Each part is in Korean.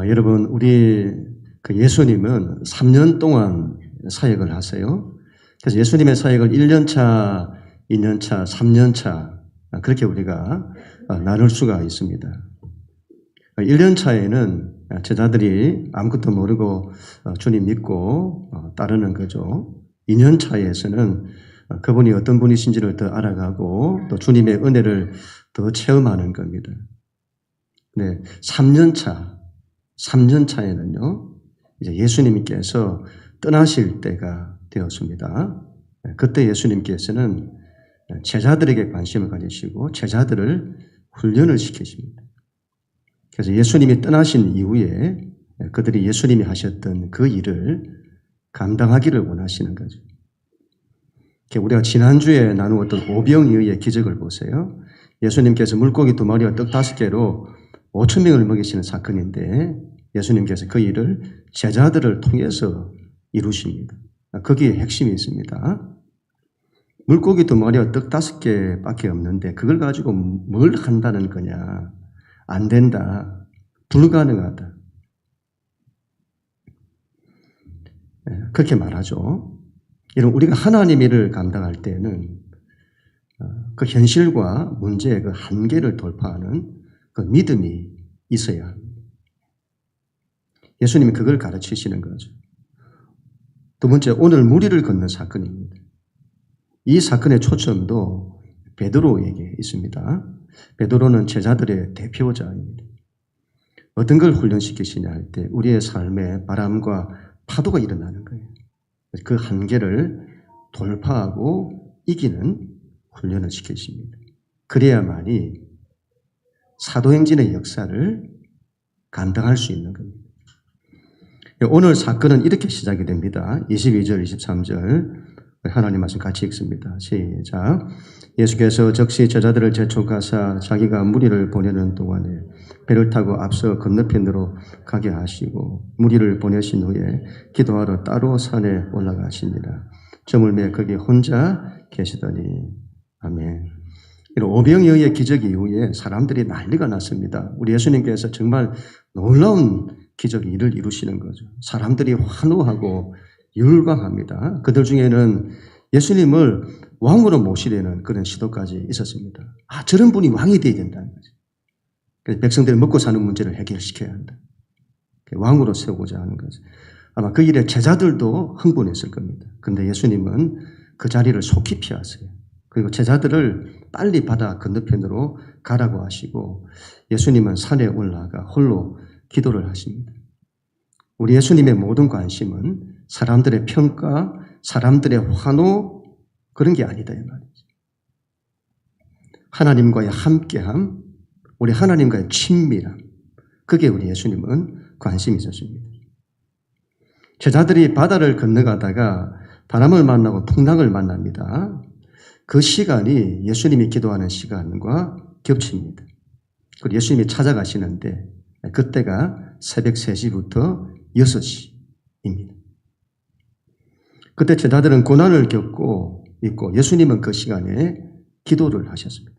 여러분, 우리 예수님은 3년 동안 사역을 하세요. 그래서 예수님의 사역을 1년차, 2년차, 3년차 그렇게 우리가 나눌 수가 있습니다. 1년차에는 제자들이 아무것도 모르고 주님 믿고 따르는 거죠. 2년차에서는 그분이 어떤 분이신지를 더 알아가고 또 주님의 은혜를 더 체험하는 겁니다. 네, 3년차에는요, 이제 예수님께서 떠나실 때가 되었습니다. 그때 예수님께서는 제자들에게 관심을 가지시고 제자들을 훈련을 시키십니다. 그래서 예수님이 떠나신 이후에 그들이 예수님이 하셨던 그 일을 감당하기를 원하시는 거죠. 우리가 지난주에 나누었던 오병이어의 기적을 보세요. 예수님께서 물고기 2마리와 떡 5개로 5,000명을 먹이시는 사건인데 예수님께서 그 일을 제자들을 통해서 이루십니다. 거기에 핵심이 있습니다. 물고기 2마리와 떡 5개밖에 없는데 그걸 가지고 뭘 한다는 거냐. 안 된다. 불가능하다. 그렇게 말하죠. 이런 우리가 하나님 일을 감당할 때는 그 현실과 문제의 그 한계를 돌파하는 그 믿음이 있어야 합니다. 예수님이 그걸 가르치시는 거죠. 두 번째, 오늘 무리를 걷는 사건입니다. 이 사건의 초점도 베드로에게 있습니다. 베드로는 제자들의 대표자입니다. 어떤 걸 훈련시키시냐 할 때 우리의 삶에 바람과 파도가 일어나는 거예요. 그 한계를 돌파하고 이기는 훈련을 시키십니다. 그래야만이 사도행전의 역사를 감당할 수 있는 겁니다. 오늘 사건은 이렇게 시작이 됩니다. 22절, 23절 하나님 말씀 같이 읽습니다. 시작. 예수께서 즉시 제자들을 재촉하사 자기가 무리를 보내는 동안에 배를 타고 앞서 건너편으로 가게 하시고 무리를 보내신 후에 기도하러 따로 산에 올라가시니라. 저물매 거기 혼자 계시더니. 아멘. 이런 오병이어의 기적 이후에 사람들이 난리가 났습니다. 우리 예수님께서 정말 놀라운 기적 일을 이루시는 거죠. 사람들이 환호하고 열광합니다. 그들 중에는 예수님을 왕으로 모시려는 그런 시도까지 있었습니다. 저런 분이 왕이 되어야 된다는 거죠. 그래서 백성들이 먹고 사는 문제를 해결시켜야 한다. 왕으로 세우고자 하는 거죠. 아마 그 일에 제자들도 흥분했을 겁니다. 그런데 예수님은 그 자리를 속히 피하세요. 그리고 제자들을 빨리 바다 건너편으로 가라고 하시고 예수님은 산에 올라가 홀로 기도를 하십니다. 우리 예수님의 모든 관심은 사람들의 평가, 사람들의 환호 그런 게 아니다 이 말이죠. 하나님과의 함께함, 우리 하나님과의 친밀함 그게 우리 예수님은 관심이 있으십니다. 제자들이 바다를 건너가다가 바람을 만나고 풍랑을 만납니다. 그 시간이 예수님이 기도하는 시간과 겹칩니다. 그리고 예수님이 찾아가시는데 그때가 새벽 3시부터 6시입니다. 그때 제자들은 고난을 겪고 있고 예수님은 그 시간에 기도를 하셨습니다.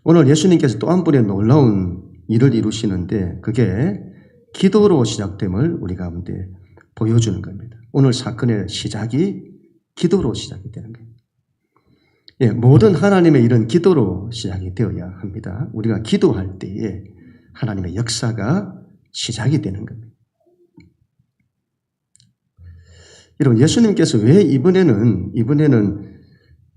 오늘 예수님께서 또 한 분의 놀라운 일을 이루시는데 그게 기도로 시작됨을 우리 가운데 보여주는 겁니다. 오늘 사건의 시작이 기도로 시작이 되는 겁니다. 모든 하나님의 일은 기도로 시작이 되어야 합니다. 우리가 기도할 때에 하나님의 역사가 시작이 되는 겁니다. 여러분, 예수님께서 왜 이번에는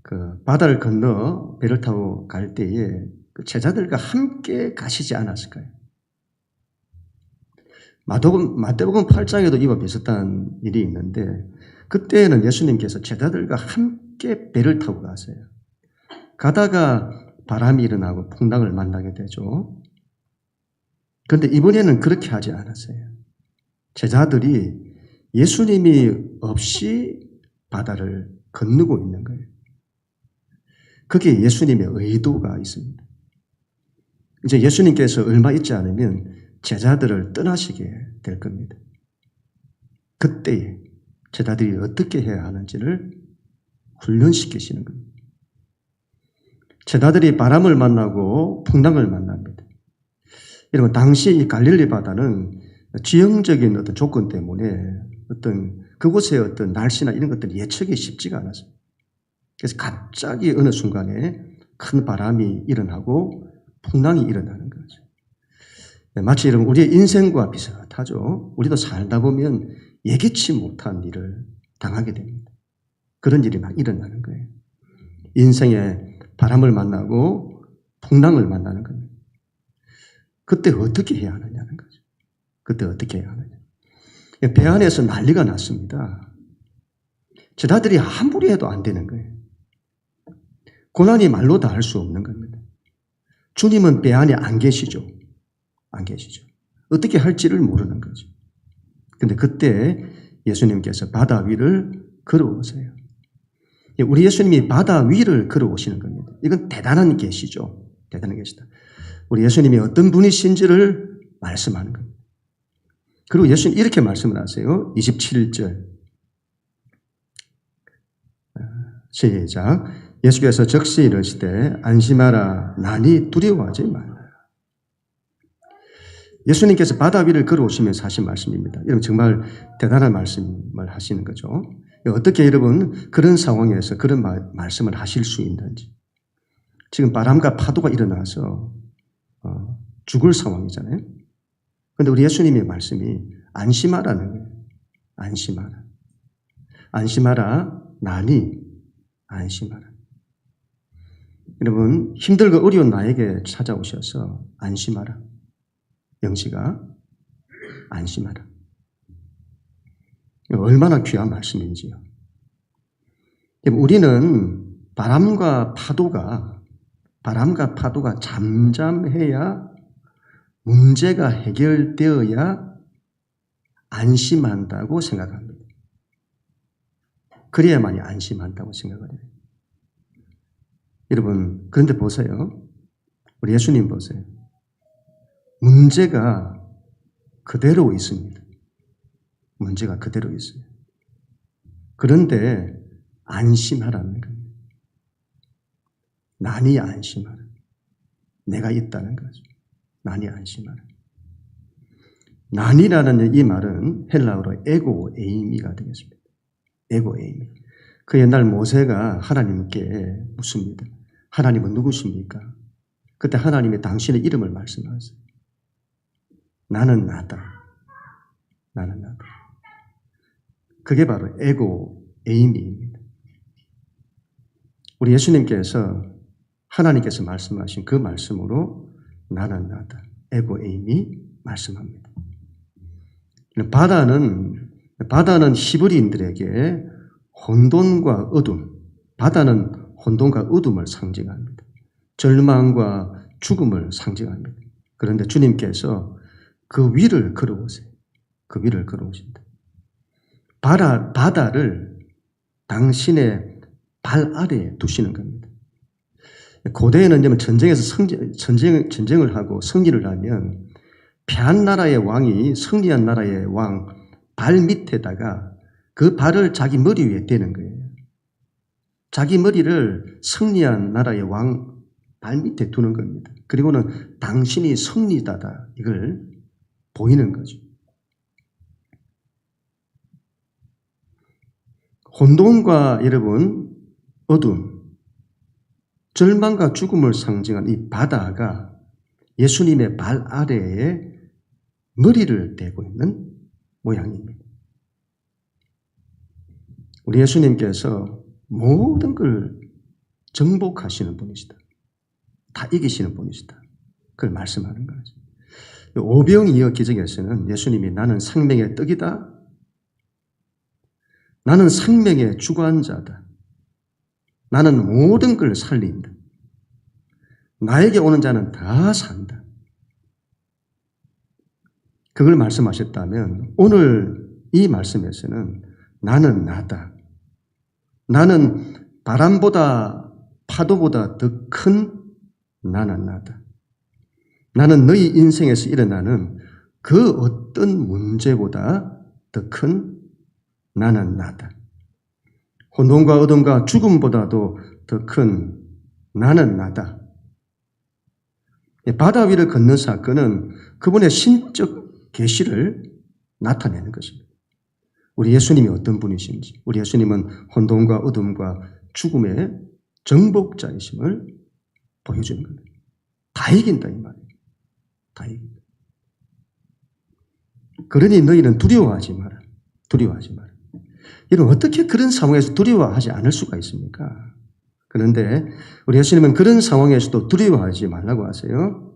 그 바다를 건너 배를 타고 갈 때에 그 제자들과 함께 가시지 않았을까요? 마태복음 8장에도 이와 비슷한 일이 있는데 그때는 예수님께서 제자들과 함께 배를 타고 가세요. 가다가 바람이 일어나고 풍랑을 만나게 되죠. 그런데 이번에는 그렇게 하지 않았어요. 제자들이 예수님이 없이 바다를 건너고 있는 거예요. 그게 예수님의 의도가 있습니다. 이제 예수님께서 얼마 있지 않으면 제자들을 떠나시게 될 겁니다. 그때에 제자들이 어떻게 해야 하는지를 훈련시키시는 겁니다. 제자들이 바람을 만나고 풍랑을 만납니다. 여러분, 당시 이 갈릴리 바다는 지형적인 어떤 조건 때문에 어떤 그곳의 어떤 날씨나 이런 것들이 예측이 쉽지가 않았어요. 그래서 갑자기 어느 순간에 큰 바람이 일어나고 풍랑이 일어나는 거죠. 마치 여러분, 우리의 인생과 비슷하죠. 우리도 살다 보면 예기치 못한 일을 당하게 됩니다. 그런 일이 막 일어나는 거예요. 인생에 바람을 만나고 풍랑을 만나는 겁니다. 그때 어떻게 해야 하느냐는 거죠. 그때 어떻게 해야 하느냐. 배 안에서 난리가 났습니다. 제자들이 아무리 해도 안 되는 거예요. 고난이 말로 다 할 수 없는 겁니다. 주님은 배 안에 안 계시죠. 안 계시죠. 어떻게 할지를 모르는 거죠. 근데 그때 예수님께서 바다 위를 걸어오세요. 우리 예수님이 바다 위를 걸어오시는 겁니다. 이건 대단한 계시죠. 대단한 계시다. 우리 예수님이 어떤 분이신지를 말씀하는 겁니다. 그리고 예수님 이렇게 말씀을 하세요. 27절. 시작. 예수께서 적시 이르시되 안심하라 나니 두려워하지 말라. 예수님께서 바다 위를 걸어오시면서 하신 말씀입니다. 여러분 정말 대단한 말씀을 하시는 거죠. 어떻게 여러분 그런 상황에서 그런 말씀을 하실 수 있는지. 지금 바람과 파도가 일어나서 죽을 상황이잖아요. 그런데 우리 예수님의 말씀이 안심하라는 거예요. 안심하라. 안심하라. 나니 안심하라. 여러분 힘들고 어려운 나에게 찾아오셔서 안심하라. 영시가 안심하라. 얼마나 귀한 말씀인지요. 우리는 바람과 파도가 잠잠해야 문제가 해결되어야 안심한다고 생각합니다. 그래야만이 안심한다고 생각을 해요. 여러분, 그런데 보세요. 우리 예수님 보세요. 문제가 그대로 있습니다. 문제가 그대로 있어요. 그런데 안심하라는 겁니다. 난이 안심하라. 내가 있다는 거죠. 난이 안심하라. 난이라는 이 말은 헬라어로 에고 에이미가 되겠습니다. 에고 에이미. 그 옛날 모세가 하나님께 묻습니다. 하나님은 누구십니까? 그때 하나님이 당신의 이름을 말씀하세요. 나는 나다. 나는 나다. 그게 바로 에고 에이미입니다. 우리 예수님께서 하나님께서 말씀하신 그 말씀으로 나는 나다. 에고 에이미 말씀합니다. 바다는 히브리인들에게 혼돈과 어둠, 바다는 혼돈과 어둠을 상징합니다. 절망과 죽음을 상징합니다. 그런데 주님께서 그 위를 걸어오세요. 그 위를 걸어오신다. 바다를 당신의 발 아래에 두시는 겁니다. 고대에는 전쟁에서 전쟁을 하고 승리를 하면 패한 나라의 왕이 승리한 나라의 왕 발 밑에다가 그 발을 자기 머리 위에 대는 거예요. 자기 머리를 승리한 나라의 왕 발 밑에 두는 겁니다. 그리고는 당신이 승리자다 이걸 보이는 거죠. 혼돈과 여러분 어둠, 절망과 죽음을 상징한 이 바다가 예수님의 발 아래에 머리를 대고 있는 모양입니다. 우리 예수님께서 모든 걸 정복하시는 분이시다. 다 이기시는 분이시다. 그걸 말씀하는 거죠. 오병이어 기적에서는 예수님이 나는 생명의 떡이다. 나는 생명의 주관자다. 나는 모든 걸 살린다. 나에게 오는 자는 다 산다. 그걸 말씀하셨다면 오늘 이 말씀에서는 나는 나다. 나는 바람보다 파도보다 더 큰 나는 나다. 나는 너희 인생에서 일어나는 그 어떤 문제보다 더 큰 나는 나다. 혼돈과 어둠과 죽음보다도 더 큰 나는 나다. 바다 위를 걷는 사건은 그분의 신적 계시를 나타내는 것입니다. 우리 예수님이 어떤 분이신지, 우리 예수님은 혼돈과 어둠과 죽음의 정복자이심을 보여주는 겁니다. 다 이긴다 이 말이에요. 다 이긴다. 그러니 너희는 두려워하지 마라. 두려워하지 마라. 여러분 어떻게 그런 상황에서 두려워하지 않을 수가 있습니까? 그런데 우리 예수님은 그런 상황에서도 두려워하지 말라고 하세요.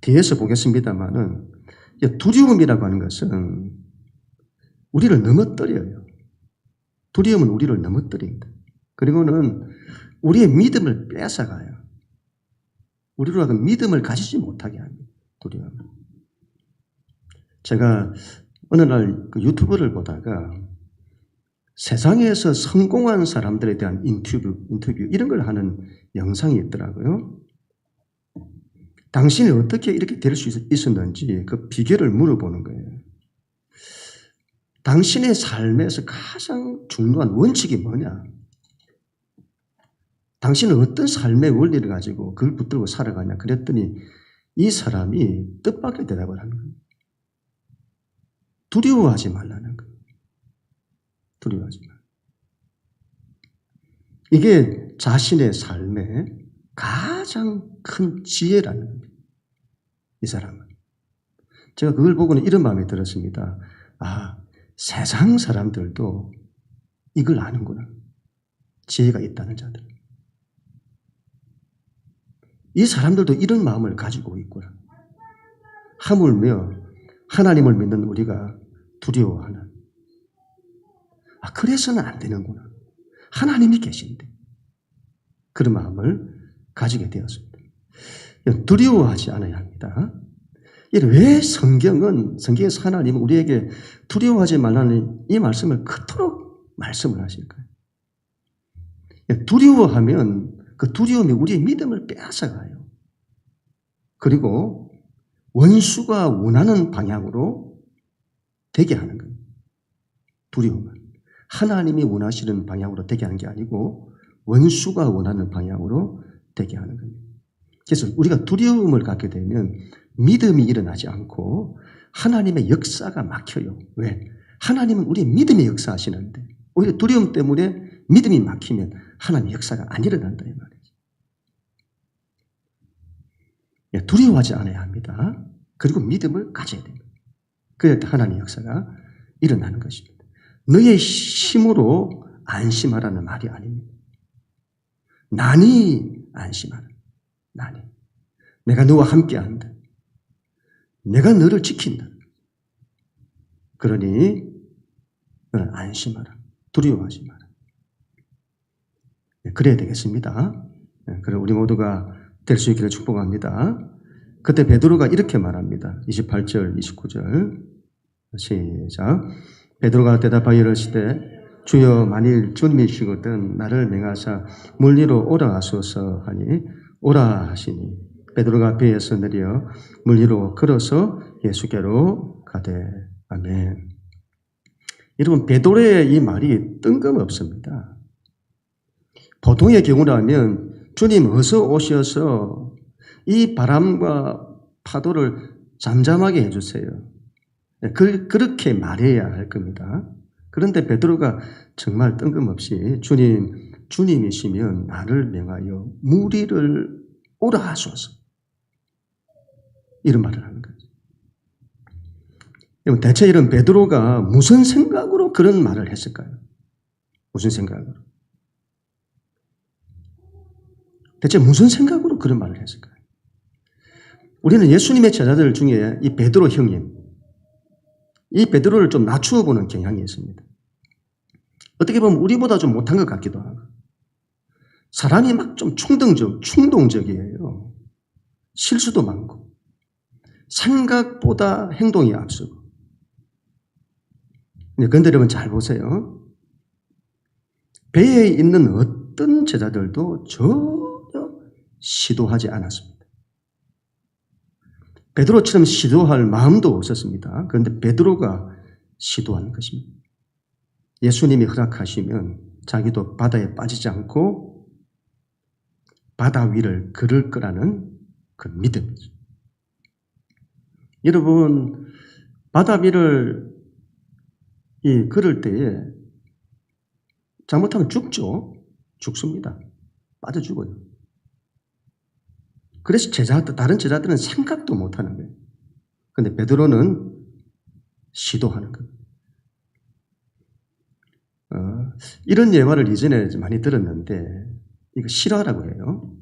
뒤에서 보겠습니다만은 두려움이라고 하는 것은 우리를 넘어뜨려요. 두려움은 우리를 넘어뜨립니다. 그리고는 우리의 믿음을 뺏어가요. 우리로 하여금 믿음을 가지지 못하게 합니다. 두려움은. 제가 어느 날 유튜브를 보다가 세상에서 성공한 사람들에 대한 인터뷰 이런 걸 하는 영상이 있더라고요. 당신이 어떻게 이렇게 될 수 있었는지 그 비결을 물어보는 거예요. 당신의 삶에서 가장 중요한 원칙이 뭐냐? 당신은 어떤 삶의 원리를 가지고 그걸 붙들고 살아가냐? 그랬더니 이 사람이 뜻밖의 대답을 하는 거예요. 두려워하지 말라는 거예요. 두려워하지 말라. 이게 자신의 삶의 가장 큰 지혜라는 겁니다. 이 사람은. 제가 그걸 보고는 이런 마음이 들었습니다. 아, 세상 사람들도 이걸 아는구나. 지혜가 있다는 자들. 이 사람들도 이런 마음을 가지고 있구나. 하물며 하나님을 믿는 우리가 두려워하는. 아, 그래서는 안 되는구나. 하나님이 계신데. 그런 마음을 가지게 되었습니다. 두려워하지 않아야 합니다. 왜 성경에서 하나님은 우리에게 두려워하지 말라는 이 말씀을 그토록 말씀을 하실까요? 두려워하면 그 두려움이 우리의 믿음을 빼앗아가요. 그리고 원수가 원하는 방향으로 되게 하는 거예요. 두려움은. 하나님이 원하시는 방향으로 되게 하는 게 아니고 원수가 원하는 방향으로 되게 하는 겁니다. 그래서 우리가 두려움을 갖게 되면 믿음이 일어나지 않고 하나님의 역사가 막혀요. 왜? 하나님은 우리의 믿음의 역사하시는데 오히려 두려움 때문에 믿음이 막히면 하나님의 역사가 안 일어난다 이 말이죠. 두려워하지 않아야 합니다. 그리고 믿음을 가져야 됩니다. 그래야 하나님의 역사가 일어나는 것입니다. 너의 힘으로 안심하라는 말이 아닙니다. 나니 안심하라. 나니. 내가 너와 함께한다. 내가 너를 지킨다. 그러니 너는 안심하라. 두려워하지 마라. 그래야 되겠습니다. 그럼 우리 모두가 될 수 있기를 축복합니다. 그때 베드로가 이렇게 말합니다. 28절, 29절 시작. 베드로가 대답하여 이르시되 주여 만일 주님이시거든 나를 명하사 물 위로 오라 하소서 하니 오라 하시니 베드로가 배에서 내려 물 위로 걸어서 예수께로 가되. 아멘. 여러분 베드로의 이 말이 뜬금없습니다. 보통의 경우라면 주님 어서 오셔서 이 바람과 파도를 잠잠하게 해주세요. 그렇게 말해야 할 겁니다. 그런데 베드로가 정말 뜬금없이 주님이시면 나를 명하여 물 위를 오라 하소서. 이런 말을 하는 거죠. 대체 이런 베드로가 무슨 생각으로 그런 말을 했을까요? 무슨 생각으로? 대체 무슨 생각으로 그런 말을 했을까요? 우리는 예수님의 제자들 중에 이 베드로 형님, 이 베드로를 좀 낮추어 보는 경향이 있습니다. 어떻게 보면 우리보다 좀 못한 것 같기도 하고. 사람이 막 좀 충동적이에요. 실수도 많고. 생각보다 행동이 앞서고. 그런데 여러분 잘 보세요. 배에 있는 어떤 제자들도 전혀 시도하지 않았습니다. 베드로처럼 시도할 마음도 없었습니다. 그런데 베드로가 시도하는 것입니다. 예수님이 허락하시면 자기도 바다에 빠지지 않고 바다 위를 걸을 거라는 그 믿음이죠. 여러분, 바다 위를 걸을 때에 잘못하면 죽죠. 죽습니다. 빠져 죽어요. 그래서 다른 제자들은 생각도 못 하는 거예요. 근데 베드로는 시도하는 거예요. 이런 예화를 이전에 많이 들었는데, 이거 실화라고 해요.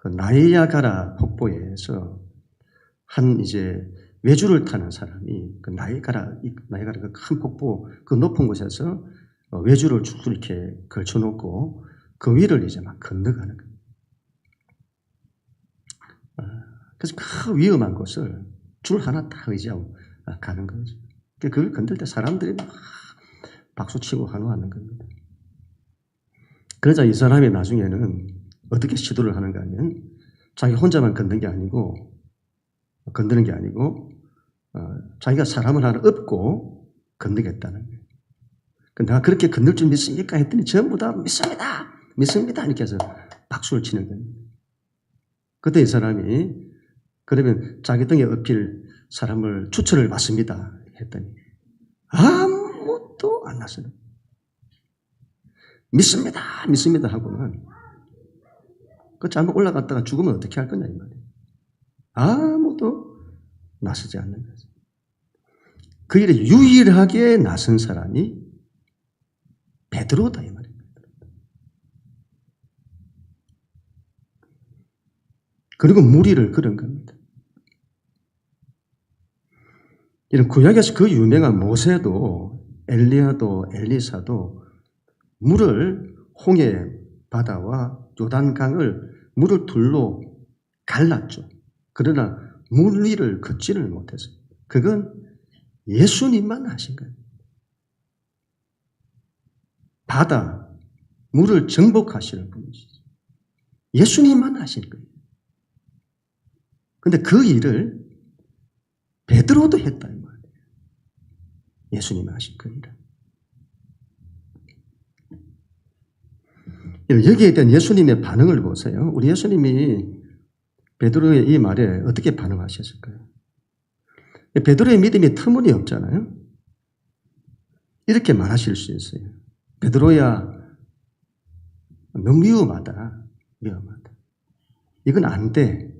그 나이아가라 폭포에서 한 이제 외주를 타는 사람이 그 나이아가라 그 큰 폭포 그 높은 곳에서 외주를 쭉 이렇게 걸쳐놓고 그 위를 이제 막 건너가는 거예요. 그래서 그 위험한 곳을 줄 하나 딱 의지하고 가는 거죠. 그걸 건들 때 사람들이 막 박수치고 환호하는 겁니다. 그러자 이 사람이 나중에는 어떻게 시도를 하는가 하면 자기 혼자만 건드는 게 아니고 자기가 사람을 하나 업고 건너겠다는 거예요. 내가 그렇게 건널 줄 믿습니까? 했더니 전부 다 믿습니다. 이렇게 해서 박수를 치는 겁니다. 그때 이 사람이 그러면 자기 등에 업힐 사람을 추천을 받습니다. 했더니 아무것도 안 났어요. 믿습니다 하고는 그 잘못 올라갔다가 죽으면 어떻게 할 거냐 이 말이에요. 아무도 나서지 않는 거죠. 그 일에 유일하게 나선 사람이 베드로다 이 말이에요. 그리고 무리를 걸은 겁니다. 이런 구약에서 그 유명한 모세도 엘리야도 엘리사도 물을 홍해 바다와 요단강을 물을 둘로 갈랐죠. 그러나 물 위를 걷지를 못했어요. 그건 예수님만 하신 거예요. 바다, 물을 정복하시는 분이시죠. 예수님만 하신 거예요. 근데 그 일을 베드로도 했다 이 말이에요. 예수님이 하신 그 일을. 여기에 대한 예수님의 반응을 보세요. 우리 예수님이 베드로의 이 말에 어떻게 반응하셨을까요? 베드로의 믿음이 터무니없잖아요. 이렇게 말하실 수 있어요. 베드로야, 너무 위험하다. 이건 안 돼.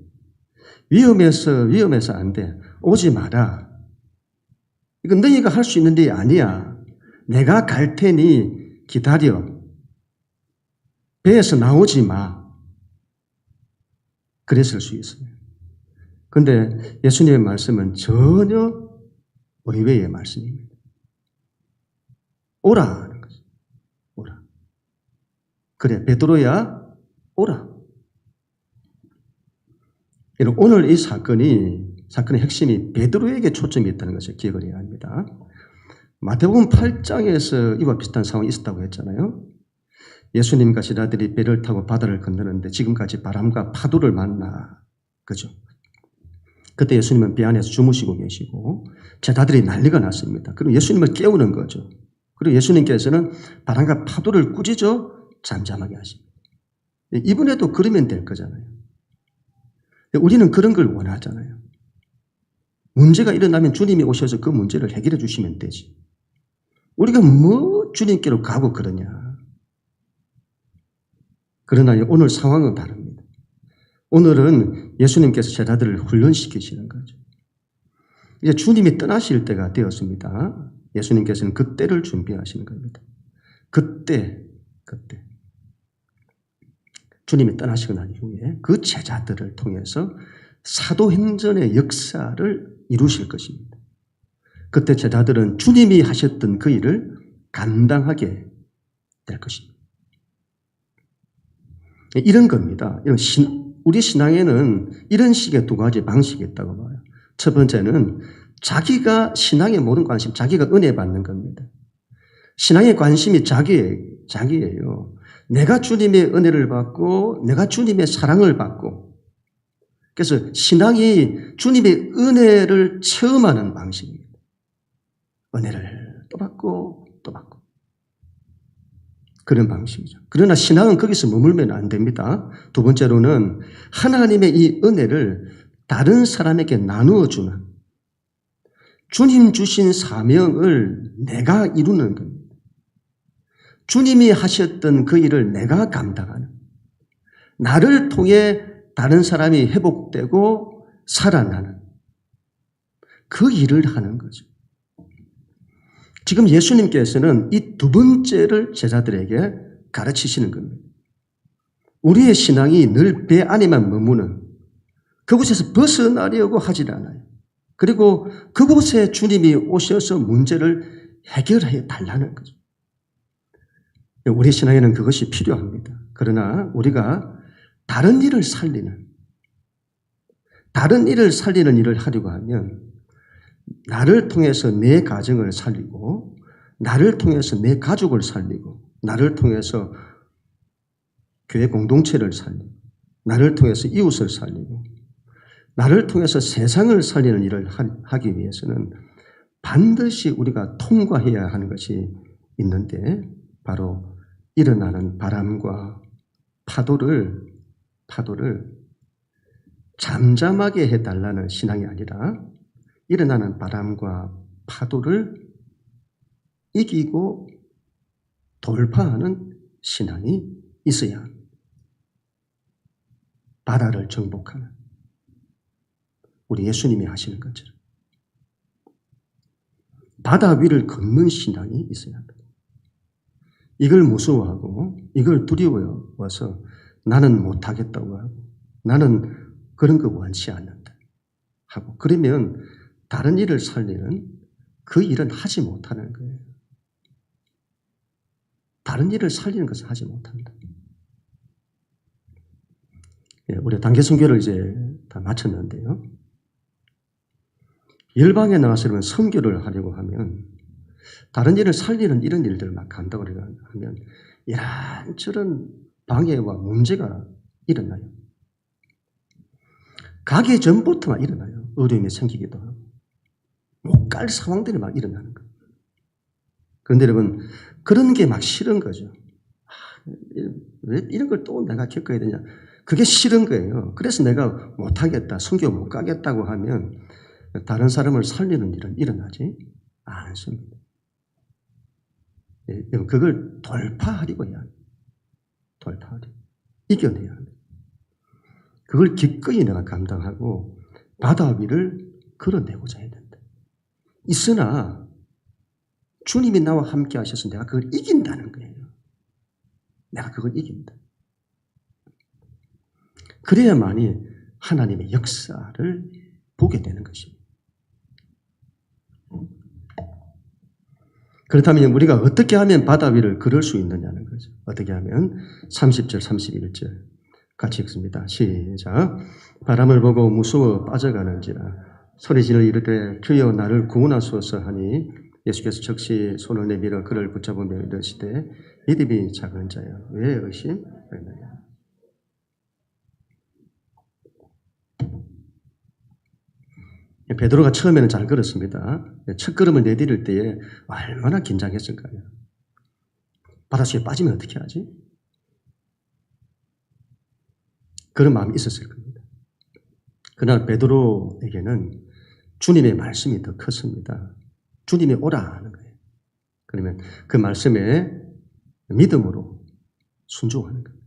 위험해서 안 돼. 오지 마라. 이건 너희가 할 수 있는 일이 아니야. 내가 갈 테니 기다려. 배에서 나오지 마. 그랬을 수 있어요. 그런데 예수님의 말씀은 전혀 의외의 말씀입니다. 오라 하는 거죠. 오라. 그래, 베드로야, 오라. 오늘 이 사건의 핵심이 베드로에게 초점이 있다는 것을 기억을 해야 합니다. 마태복음 8장에서 이와 비슷한 상황이 있었다고 했잖아요. 예수님과 제자들이 배를 타고 바다를 건너는데 지금까지 바람과 파도를 만나. 그죠? 그때 예수님은 배 안에서 주무시고 계시고 제자들이 난리가 났습니다. 그리고 예수님을 깨우는 거죠. 그리고 예수님께서는 바람과 파도를 꾸짖어 잠잠하게 하십니다. 이번에도 그러면 될 거잖아요. 우리는 그런 걸 원하잖아요. 문제가 일어나면 주님이 오셔서 그 문제를 해결해 주시면 되지. 우리가 뭐 주님께로 가고 그러냐. 그러나 오늘 상황은 다릅니다. 오늘은 예수님께서 제자들을 훈련시키시는 거죠. 이제 주님이 떠나실 때가 되었습니다. 예수님께서는 그때를 준비하시는 겁니다. 그때 주님이 떠나시고 난 이후에 그 제자들을 통해서 사도행전의 역사를 이루실 것입니다. 그때 제자들은 주님이 하셨던 그 일을 감당하게 될 것입니다. 이런 겁니다. 우리 신앙에는 이런 식의 두 가지 방식이 있다고 봐요. 첫 번째는 자기가 신앙의 모든 관심, 자기가 은혜 받는 겁니다. 신앙의 관심이 자기예요. 내가 주님의 은혜를 받고 내가 주님의 사랑을 받고 그래서 신앙이 주님의 은혜를 체험하는 방식입니다. 은혜를 또 받고 또 받고 그런 방식이죠. 그러나 신앙은 거기서 머물면 안 됩니다. 두 번째로는 하나님의 이 은혜를 다른 사람에게 나누어 주는 주님 주신 사명을 내가 이루는 겁니다. 주님이 하셨던 그 일을 내가 감당하는, 나를 통해 다른 사람이 회복되고 살아나는 그 일을 하는 거죠. 지금 예수님께서는 이 두 번째를 제자들에게 가르치시는 겁니다. 우리의 신앙이 늘 배 안에만 머무는, 그곳에서 벗어나려고 하질 않아요. 그리고 그곳에 주님이 오셔서 문제를 해결해 달라는 거죠. 우리 신앙에는 그것이 필요합니다. 그러나 우리가 다른 일을 살리는 일을 하려고 하면 나를 통해서 내 가정을 살리고, 나를 통해서 내 가족을 살리고, 나를 통해서 교회 공동체를 살리고, 나를 통해서 이웃을 살리고, 나를 통해서 세상을 살리는 일을 하기 위해서는 반드시 우리가 통과해야 하는 것이 있는데, 바로 일어나는 바람과 파도를 잠잠하게 해달라는 신앙이 아니라 일어나는 바람과 파도를 이기고 돌파하는 신앙이 있어야 합니다. 바다를 정복하는 우리 예수님이 하시는 것처럼 바다 위를 걷는 신앙이 있어야 합니다. 이걸 무서워하고 이걸 두려워서 나는 못하겠다고 하고 나는 그런 거 원치 않는다 하고, 그러면 다른 일을 살리는 그 일은 하지 못하는 거예요. 다른 일을 살리는 것을 하지 못한다. 우리 단계 선교를 이제 다 마쳤는데요. 열방에 나와서 선교를 하려고 하면 다른 일을 살리는 이런 일들을 막 간다고 하면 이런저런 방해와 문제가 일어나요. 가기 전부터 막 일어나요. 어려움이 생기기도 하고 못 갈 상황들이 막 일어나는 거예요. 그런데 여러분, 그런 게 막 싫은 거죠. 왜 이런 걸 또 내가 겪어야 되냐. 그게 싫은 거예요. 그래서 내가 못하겠다, 선교 못 가겠다고 하면 다른 사람을 살리는 일은 일어나지 않습니다. 그걸 돌파하려고 해야 합니다. 돌파하려고. 이겨내야 합니다. 그걸 기꺼이 내가 감당하고 바다 위를 걸어내고자 해야 된다. 있으나 주님이 나와 함께 하셔서 내가 그걸 이긴다는 거예요. 내가 그걸 이긴다. 그래야만이 하나님의 역사를 보게 되는 것입니다. 그렇다면 우리가 어떻게 하면 바다 위를 걸을 수 있느냐는 거죠. 어떻게 하면 30절, 31절 같이 읽습니다. 시작. 바람을 보고 무서워 빠져가는지라 소리지를 이르되 주여 나를 구원하소서 하니 예수께서 즉시 손을 내밀어 그를 붙잡으며 이르시되 믿음이 작은 자야 왜 의심하느냐. 베드로가 처음에는 잘 걸었습니다. 첫 걸음을 내디딜 때에 얼마나 긴장했을까요? 바닷속에 빠지면 어떻게 하지? 그런 마음이 있었을 겁니다. 그러나 베드로에게는 주님의 말씀이 더 컸습니다. 주님이 오라 하는 거예요. 그러면 그 말씀에 믿음으로 순종하는 거예요.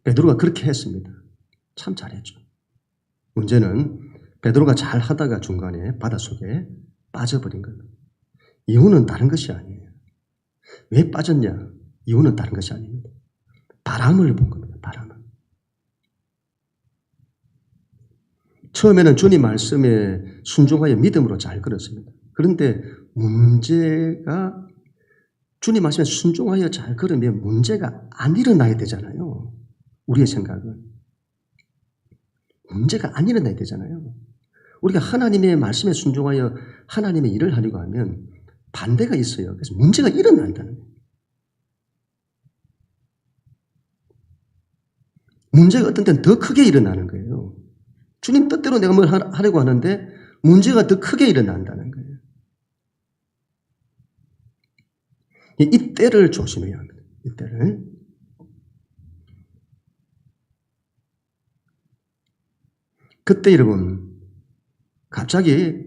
베드로가 그렇게 했습니다. 참 잘했죠. 문제는 베드로가 잘 하다가 중간에 바닷속에 빠져버린 겁니다. 이유는 다른 것이 아니에요. 왜 빠졌냐? 이유는 다른 것이 아닙니다. 바람을 본 겁니다. 바람을. 처음에는 주님 말씀에 순종하여 믿음으로 잘 걸었습니다. 그런데 문제가 주님 말씀에 순종하여 잘 걸으면 문제가 안 일어나야 되잖아요. 우리의 생각은. 문제가 안 일어나야 되잖아요. 우리가 하나님의 말씀에 순종하여 하나님의 일을 하려고 하면 반대가 있어요. 그래서 문제가 일어난다는 거예요. 문제가 어떤 때는 더 크게 일어나는 거예요. 주님 뜻대로 내가 뭘 하려고 하는데 문제가 더 크게 일어난다는 거예요. 이때를 조심해야 합니다. 이때를. 그때 여러분 갑자기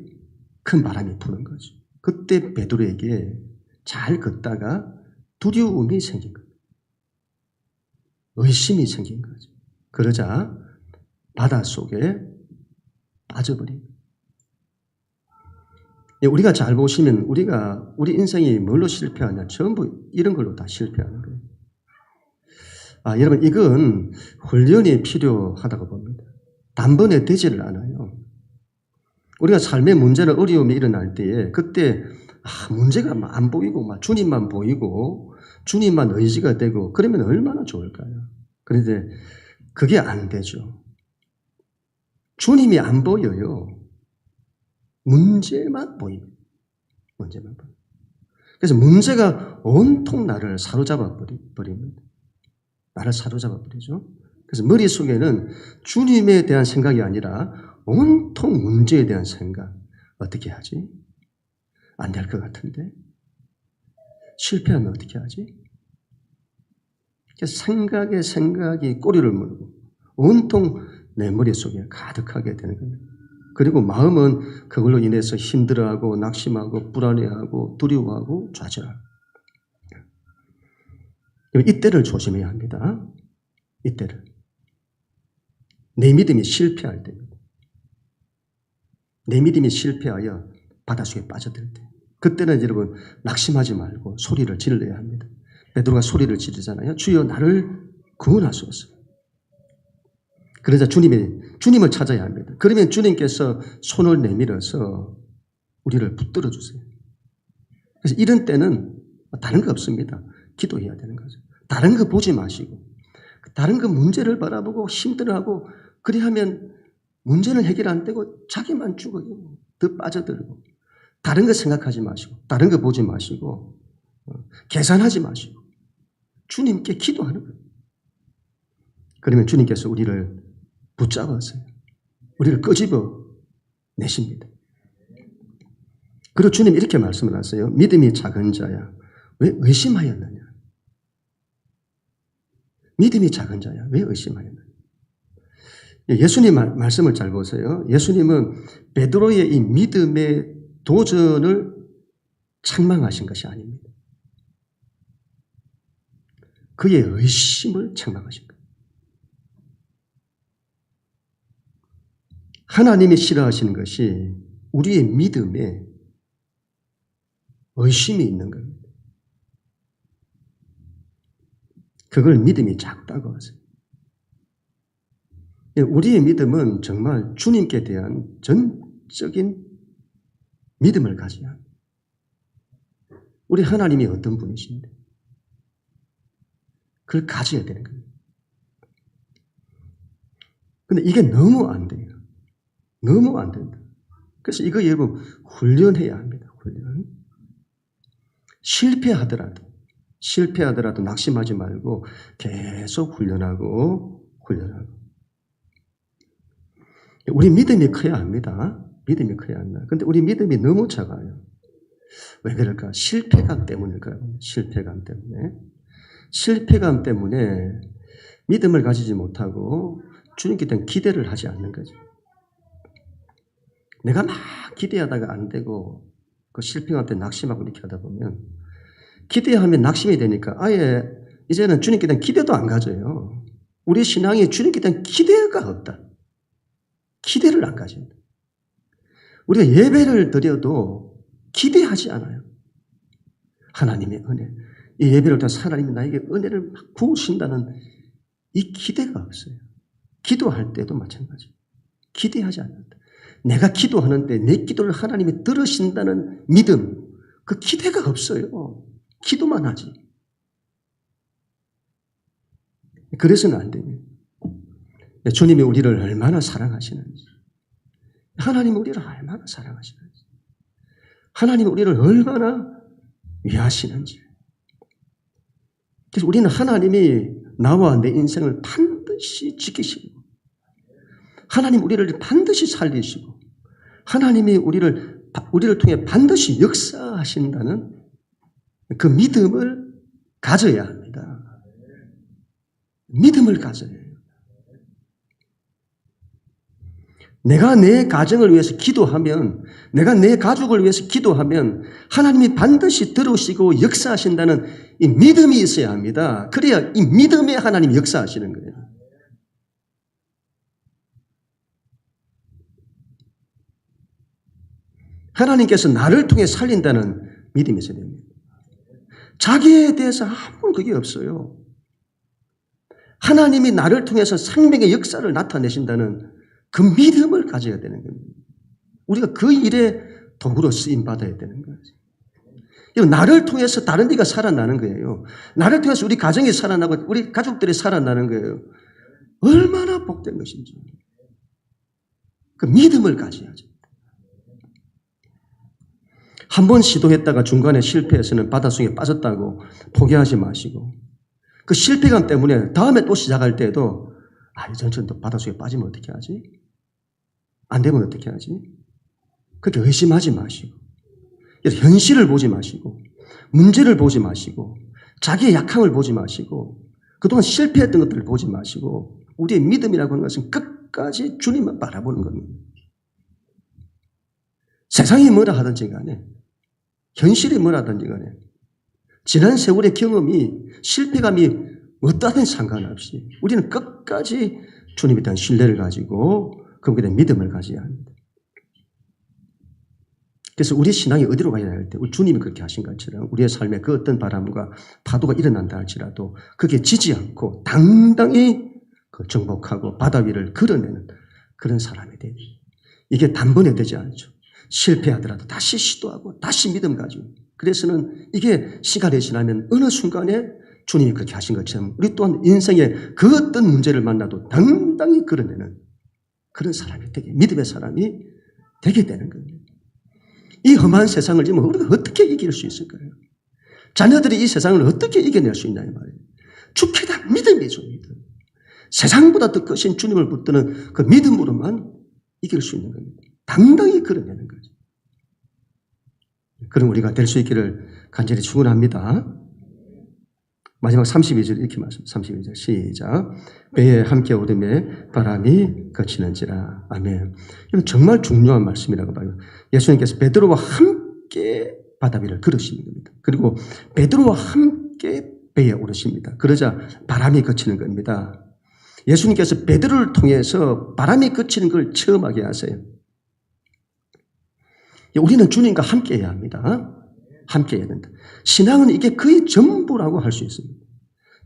큰 바람이 부는 거죠. 그때 베드로에게 잘 걷다가 두려움이 생긴 거예요. 의심이 생긴 거죠. 그러자 바닷속에 빠져버린 거예요. 우리가 잘 보시면 우리 인생이 뭘로 실패하냐? 전부 이런 걸로 다 실패하는 거예요. 여러분 이건 훈련이 필요하다고 봅니다. 단번에 되지를 않아요. 우리가 삶의 문제나 어려움이 일어날 때에 그때 문제가 안 보이고 주님만 보이고 주님만 의지가 되고 그러면 얼마나 좋을까요? 그런데 그게 안 되죠. 주님이 안 보여요. 문제만 보입니다. 문제만 보여요. 그래서 문제가 온통 나를 사로잡아 버립니다. 나를 사로잡아 버리죠. 그래서 머릿속에는 주님에 대한 생각이 아니라 온통 문제에 대한 생각. 어떻게 하지? 안 될 것 같은데? 실패하면 어떻게 하지? 그래서 생각이 꼬리를 물고 온통 내 머릿속에 가득하게 되는 겁니다. 그리고 마음은 그걸로 인해서 힘들어하고 낙심하고 불안해하고 두려워하고 좌절하고. 이때를 조심해야 합니다. 이때를. 내 믿음이 실패할 때입니다. 내 믿음이 실패하여 바닷속에 빠져들 때. 그때는 여러분 낙심하지 말고 소리를 질러야 합니다. 베드로가 소리를 지르잖아요. 주여 나를 구원하소서. 그러자 주님을 찾아야 합니다. 그러면 주님께서 손을 내밀어서 우리를 붙들어 주세요. 그래서 이런 때는 다른 거 없습니다. 기도해야 되는 거죠. 다른 거 보지 마시고 다른 거 문제를 바라보고 힘들어하고 그리하면 문제는 해결 안 되고 자기만 죽어요. 더 빠져들고 다른 거 생각하지 마시고 다른 거 보지 마시고 계산하지 마시고 주님께 기도하는 거예요. 그러면 주님께서 우리를 붙잡았어요. 우리를 끄집어 내십니다. 그리고 주님 이렇게 말씀을 하세요. 믿음이 작은 자야 왜 의심하였느냐? 믿음이 작은 자야 왜 의심하였느냐? 예수님 말씀을 잘 보세요. 예수님은 베드로의 이 믿음의 도전을 책망하신 것이 아닙니다. 그의 의심을 책망하신 거예요. 하나님이 싫어하시는 것이 우리의 믿음에 의심이 있는 겁니다. 그걸 믿음이 작다고 하세요. 우리의 믿음은 정말 주님께 대한 전적인 믿음을 가져야 합니다. 우리 하나님이 어떤 분이신데 그걸 가져야 되는 겁니다. 근데 이게 너무 안 돼요. 너무 안 된다. 그래서 이거 여러분 훈련해야 합니다. 훈련. 실패하더라도 낙심하지 말고 계속 훈련하고. 우리 믿음이 커야 합니다. 믿음이 커야 합니다. 근데 우리 믿음이 너무 작아요. 왜 그럴까? 실패감 때문일까요? 실패감 때문에 믿음을 가지지 못하고 주님께 대한 기대를 하지 않는 거죠. 내가 막 기대하다가 안 되고 그 실패감 때문에 낙심하고 이렇게 하다 보면 기대하면 낙심이 되니까 아예 이제는 주님께 대한 기대도 안 가져요. 우리 신앙이 주님께 대한 기대가 없다. 기대를 안 가진다. 우리가 예배를 드려도 기대하지 않아요. 하나님의 은혜. 이 예배를 통해서 하나님이 나에게 은혜를 막 부으신다는 이 기대가 없어요. 기도할 때도 마찬가지예요. 기대하지 않는다. 내가 기도하는데 내 기도를 하나님이 들으신다는 믿음, 그 기대가 없어요. 기도만 하지. 그래서는 안 됩니다. 주님이 우리를 얼마나 사랑하시는지, 하나님이 우리를 얼마나 사랑하시는지, 하나님이 우리를 얼마나 위하시는지. 그래서 우리는 하나님이 나와 내 인생을 반드시 지키시고, 하나님 우리를 반드시 살리시고, 하나님이 우리를 통해 반드시 역사하신다는 그 믿음을 가져야 합니다. 믿음을 가져야 해요. 내가 내 가정을 위해서 기도하면, 내가 내 가족을 위해서 기도하면 하나님이 반드시 들으시고 역사하신다는 이 믿음이 있어야 합니다. 그래야 이 믿음에 하나님이 역사하시는 거예요. 하나님께서 나를 통해 살린다는 믿음이 있어야 됩니다. 자기에 대해서 아무 그게 없어요. 하나님이 나를 통해서 생명의 역사를 나타내신다는 그 믿음을 가져야 되는 겁니다. 우리가 그 일에 도구로 쓰임받아야 되는 거죠. 나를 통해서 다른 데가 살아나는 거예요. 나를 통해서 우리 가정이 살아나고 우리 가족들이 살아나는 거예요. 얼마나 복된 것인지. 그 믿음을 가져야죠. 한 번 시도했다가 중간에 실패해서는 바닷속에 빠졌다고 포기하지 마시고, 그 실패감 때문에 다음에 또 시작할 때에도 이전 또 바닷속에 빠지면 어떻게 하지? 안 되면 어떻게 하지? 그렇게 의심하지 마시고, 현실을 보지 마시고, 문제를 보지 마시고, 자기의 약함을 보지 마시고, 그동안 실패했던 것들을 보지 마시고, 우리의 믿음이라고 하는 것은 끝까지 주님만 바라보는 겁니다. 세상이 뭐라 하든지 간에, 현실이 뭐라 하든지 간에, 지난 세월의 경험이, 실패감이 어떠하든 상관없이 우리는 끝까지 주님에 대한 신뢰를 가지고 그분에 대한 믿음을 가져야 합니다. 그래서 우리 신앙이 어디로 가야 할 때, 주님이 그렇게 하신 것처럼 우리의 삶에 그 어떤 바람과 파도가 일어난다 할지라도 그게 지지 않고 당당히 정복하고 바다 위를 걸어내는 그런 사람이 되죠. 이게 단번에 되지 않죠. 실패하더라도 다시 시도하고 다시 믿음 가지고, 그래서는 이게 시간이 지나면 어느 순간에 주님이 그렇게 하신 것처럼 우리 또한 인생의 그 어떤 문제를 만나도 당당히 걸어내는 그런 사람이 되게, 믿음의 사람이 되게 되는 겁니다. 이 험한 세상을 지금 우리가 어떻게 이길 수 있을까요? 자녀들이 이 세상을 어떻게 이겨낼 수 있냐 이 말이에요. 주께다 믿음이죠. 믿음. 세상보다 더 크신 주님을 붙드는 그 믿음으로만 이길 수 있는 겁니다. 당당히 걸어내는 거죠. 그럼 우리가 될 수 있기를 간절히 축원합니다. 마지막 32절 이렇게 말씀. 32절 시작. 배에 함께 오름에 바람이 그치는지라. 아멘. 이건 정말 중요한 말씀이라고 봐요. 예수님께서 베드로와 함께 바다 위를 걸으시는 겁니다. 그리고 베드로와 함께 배에 오르십니다. 그러자 바람이 그치는 겁니다. 예수님께서 베드로를 통해서 바람이 그치는 걸 체험하게 하세요. 우리는 주님과 함께 해야 합니다. 함께 해야 된다. 신앙은 이게 거의 전부라고 할 수 있습니다.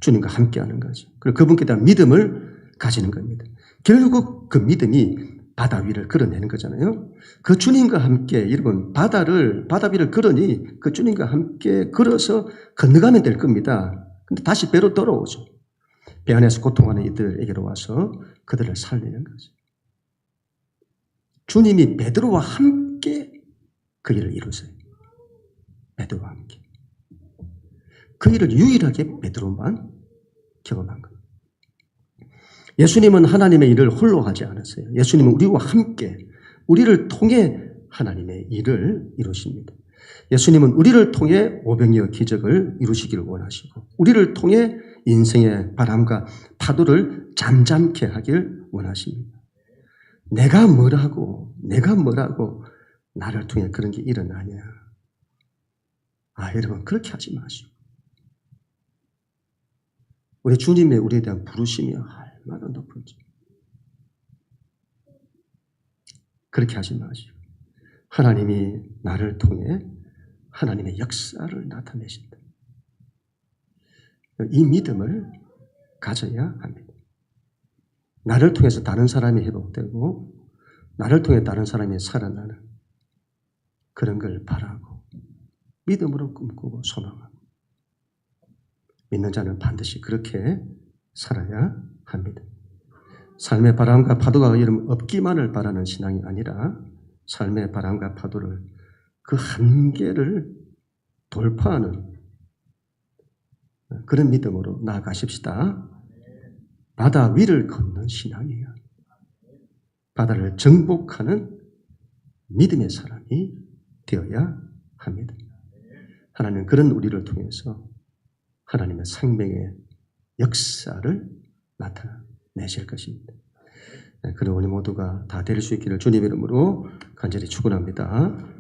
주님과 함께 하는 거죠. 그리고 그분께 대한 믿음을 가지는 겁니다. 결국 그 믿음이 바다 위를 걸어내는 거잖아요. 그 주님과 함께, 여러분, 바다 위를 걸으니 그 주님과 함께 걸어서 건너가면 될 겁니다. 근데 다시 배로 돌아오죠. 배 안에서 고통하는 이들에게로 와서 그들을 살리는 거죠. 주님이 베드로와 함께 그 일을 이루세요. 베드로와 함께. 그 일을 유일하게 베드로만 경험한 거예요. 예수님은 하나님의 일을 홀로 하지 않았어요. 예수님은 우리와 함께, 우리를 통해 하나님의 일을 이루십니다. 예수님은 우리를 통해 오병이어 기적을 이루시기를 원하시고, 우리를 통해 인생의 바람과 파도를 잠잠케 하길 원하십니다. 내가 뭐라고 나를 통해 그런 게 일어나냐. 여러분, 그렇게 하지 마시고. 우리 주님의 우리에 대한 부르심이 얼마나 높은지. 그렇게 하지 마시고. 하나님이 나를 통해 하나님의 역사를 나타내신다. 이 믿음을 가져야 합니다. 나를 통해서 다른 사람이 회복되고 나를 통해 다른 사람이 살아나는 그런 걸 바라고 믿음으로 꿈꾸고 소망하고 믿는 자는 반드시 그렇게 살아야 합니다. 삶의 바람과 파도가 이름 없기만을 바라는 신앙이 아니라 삶의 바람과 파도를 그 한계를 돌파하는 그런 믿음으로 나아가십시다. 바다 위를 걷는 신앙이에요. 바다를 정복하는 믿음의 사람이 되어야 합니다. 하나님은 그런 우리를 통해서 하나님의 생명의 역사를 나타내실 것입니다. 그런 우리 모두가 다 될 수 있기를 주님 이름으로 간절히 축원합니다.